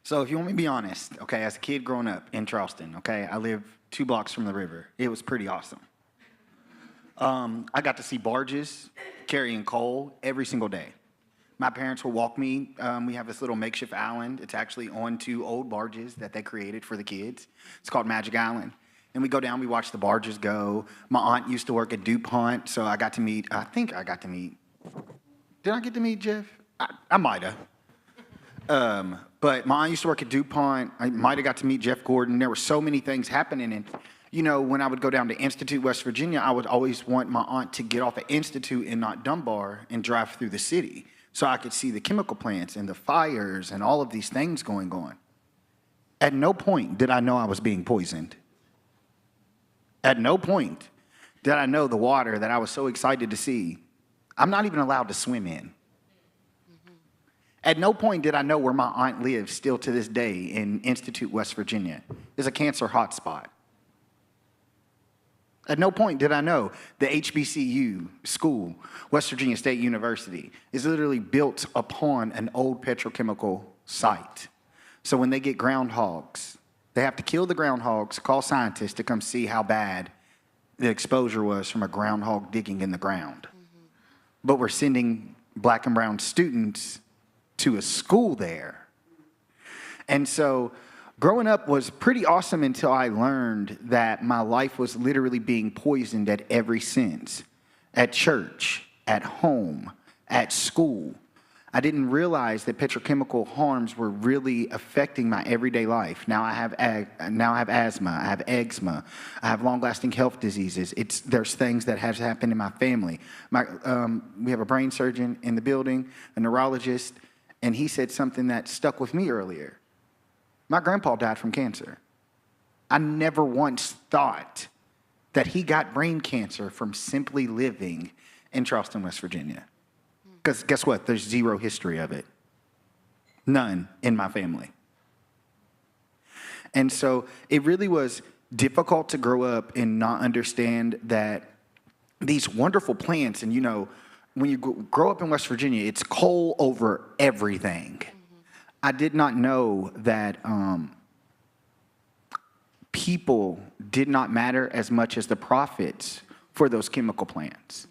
So if you want me to be honest, okay, as a kid growing up in Charleston, okay, I lived 2 blocks from the river. It was pretty awesome. I got to see barges carrying coal every single day. My parents would walk me. We have this little makeshift island. It's actually on 2 old barges that they created for the kids. It's called Magic Island. And we go down, we watch the barges go. My aunt used to work at DuPont, so I think I got to meet, did I get to meet Jeff? I might have. But my aunt used to work at DuPont. I might have got to meet Jeff Gordon. There were so many things happening. And, you know, when I would go down to Institute, West Virginia, I would always want my aunt to get off at Institute and not Dunbar and drive through the city so I could see the chemical plants and the fires and all of these things going on. At no point did I know I was being poisoned. At no point did I know the water that I was so excited to see, I'm not even allowed to swim in. At no point did I know where my aunt lives still to this day in Institute, West Virginia. It's a cancer hotspot. At no point did I know the HBCU school, West Virginia State University, is literally built upon an old petrochemical site. So when they get groundhogs, they have to kill the groundhogs, call scientists to come see how bad the exposure was from a groundhog digging in the ground. But we're sending black and brown students to a school there. And so growing up was pretty awesome until I learned that my life was literally being poisoned at every sense. At church, at home, at school. I didn't realize that petrochemical harms were really affecting my everyday life. Now I have asthma, I have eczema, I have long-lasting health diseases. There's things that have happened in my family. We have a brain surgeon in the building, a neurologist, and he said something that stuck with me earlier. My grandpa died from cancer. I never once thought that he got brain cancer from simply living in Charleston, West Virginia. Because guess what? There's zero history of it. None in my family. And so it really was difficult to grow up and not understand that these wonderful plants, and you know, when you grow up in West Virginia, it's coal over everything. I did not know that people did not matter as much as the profits for those chemical plants.